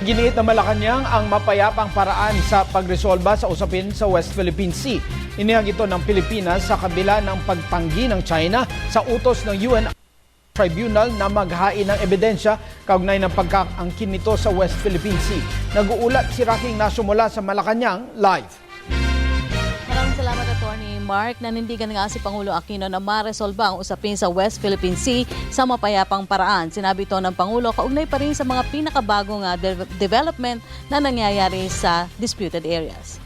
Iginiit na Malacanang ang mapayapang paraan sa pagresolba sa usapin sa West Philippine Sea. Inihag ito ng Pilipinas sa kabila ng pagtanggi ng China sa utos ng UN Tribunal na maghain ng ebidensya kaugnay ng pagkaangkin nito sa West Philippine Sea. Nag-uulat si Rocky Ignacio mula sa Malacanang, live. Maraming salamat, Attorney Mark. Nanindigan nga si Pangulo Aquino na maresolba ang usapin sa West Philippine Sea sa mapayapang paraan. Sinabi ito ng Pangulo kaugnay pa rin sa mga pinakabagong development na nangyayari sa disputed areas.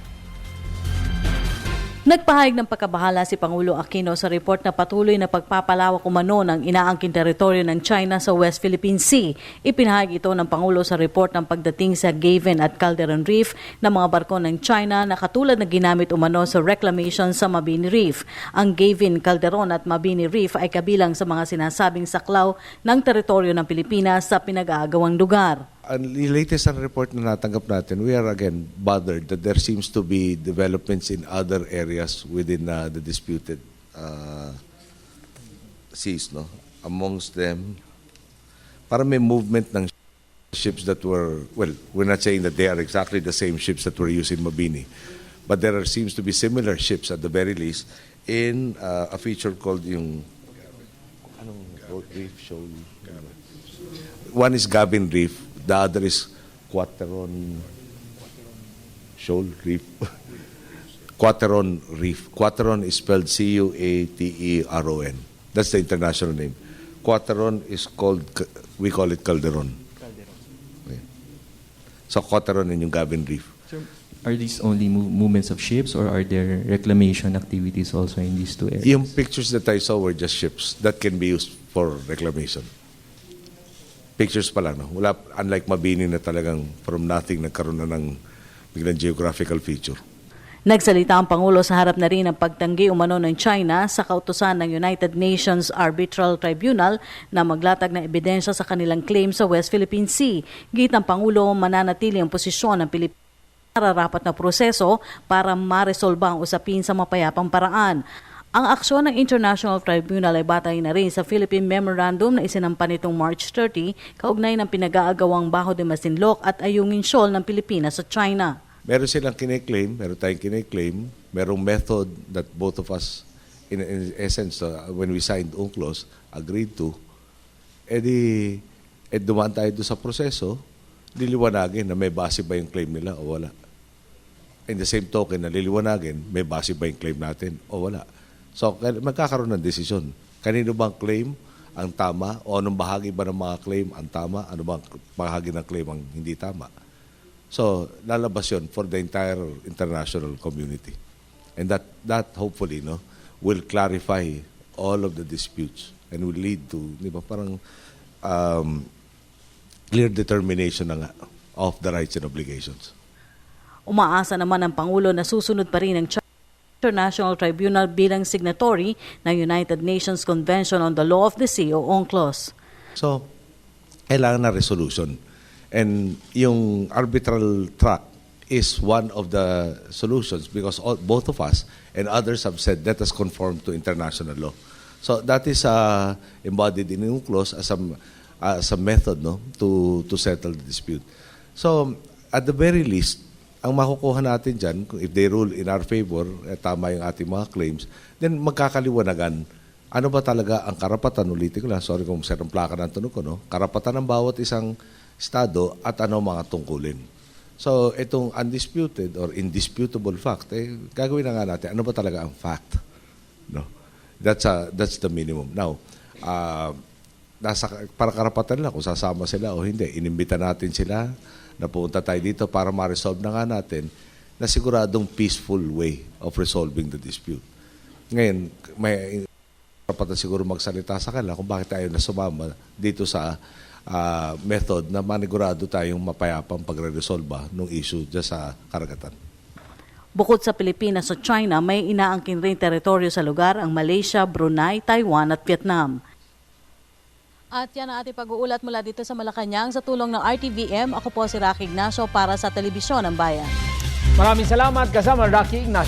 Nagpahayag ng pagkabahala si Pangulo Aquino sa report na patuloy na pagpapalawak umano ng inaangking teritoryo ng China sa West Philippine Sea. Ipinahayag ito ng Pangulo sa report ng pagdating sa Gavin at Calderon Reef ng mga barko ng China na katulad na ginamit umano sa reclamation sa Mabini Reef. Ang Gavin, Calderon at Mabini Reef ay kabilang sa mga sinasabing saklaw ng teritoryo ng Pilipinas sa pinag-aagawang lugar. Ang latest report na natanggap natin, we are again bothered that there seems to be developments in other areas within the disputed seas. No? Amongst them, para may movement ng ships that were, well, we're not saying that they are exactly the same ships that were used in Mabini, but there seems to be similar ships at the very least in a feature called yung, anong reef show? One is Gavin Reef. The other is Quateron Shoal Reef. Quateron Reef. Quateron is spelled Cuateron. That's the international name. Quateron is called, we call it Calderon. Okay. So Quateron and yung Gavin Reef. Sir, are these only movements of ships or are there reclamation activities also in these two areas? Yung pictures that I saw were just ships that can be used for reclamation. Pictures pa lang, no? Wala, unlike Mabini na talagang from nothing nagkaroon na ng biglang geographical feature. Nagsalita ang Pangulo sa harap na rin ng pagtanggi umano ng China sa kautusan ng United Nations Arbitral Tribunal na maglatag ng ebidensya sa kanilang claim sa West Philippine Sea. Git ng Pangulo, mananatili ang posisyon ng Pilipinas sa nararapat na proseso para maresolba ang usapin sa mapayapang paraan. Ang aksyon ng International Tribunal ay batay na rin sa Philippine Memorandum na isinampa nitong March 30 kaugnay ng pinag-aagawang Baho de Masinloc at Ayungin Shoal ng Pilipinas sa China. Meron silang kine-claim, meron tayong kine-claim, merong method that both of us, in essence, when we signed UNCLOS, agreed to, dumaan tayo doon sa proseso, liliwanagin na may base ba yung claim nila o wala. In the same token, na liliwanagin, may base ba yung claim natin o wala. So, magkakaroon ng desisyon. Kanino bang claim ang tama o anong bahagi ba ng mga claim ang tama, ano bang bahagi ng claim ang hindi tama. So, lalabas yun for the entire international community. And that hopefully will clarify all of the disputes and will lead to, di ba, parang clear determination na nga of the rights and obligations. Umaasa naman ang Pangulo na susunod pa rin ang International Tribunal bilang signatory ng United Nations Convention on the Law of the Sea o UNCLOS. So, kailangan na resolution. And yung arbitral track is one of the solutions because both of us and others have said that has conformed to international law. So that is embodied in UNCLOS as a method to settle the dispute. So at the very least, ang makukuha natin dyan, if they rule in our favor, tama yung ating mga claims, then magkakaliwanagan. Ano ba talaga ang karapatan, ulitin ko lang, sorry kung sarang plaka ng tunog ko, karapatan ng bawat isang estado at ano mga tungkulin. So, itong undisputed or indisputable fact, gagawin na nga natin, ano ba talaga ang fact? No? That's the minimum. Now, para karapatan lang kung sasama sila o hindi. Inimbita natin sila, napunta tayo dito para ma-resolve na nga natin na siguradong peaceful way of resolving the dispute. Ngayon, may karapatan siguro magsalita sa kanila kung bakit tayo na sumama dito sa method na manigurado tayong mapayapang pagre-resolba ng issue dyan sa karagatan. Bukod sa Pilipinas at China, may inaangkin rin teritoryo sa lugar ang Malaysia, Brunei, Taiwan at Vietnam. At yan ang ating pag-uulat mula dito sa Malacanang sa tulong ng RTVM. Ako po si Rocky Ignacio para sa Telebisyon ng Bayan. Maraming salamat kasama Rocky Ignacio.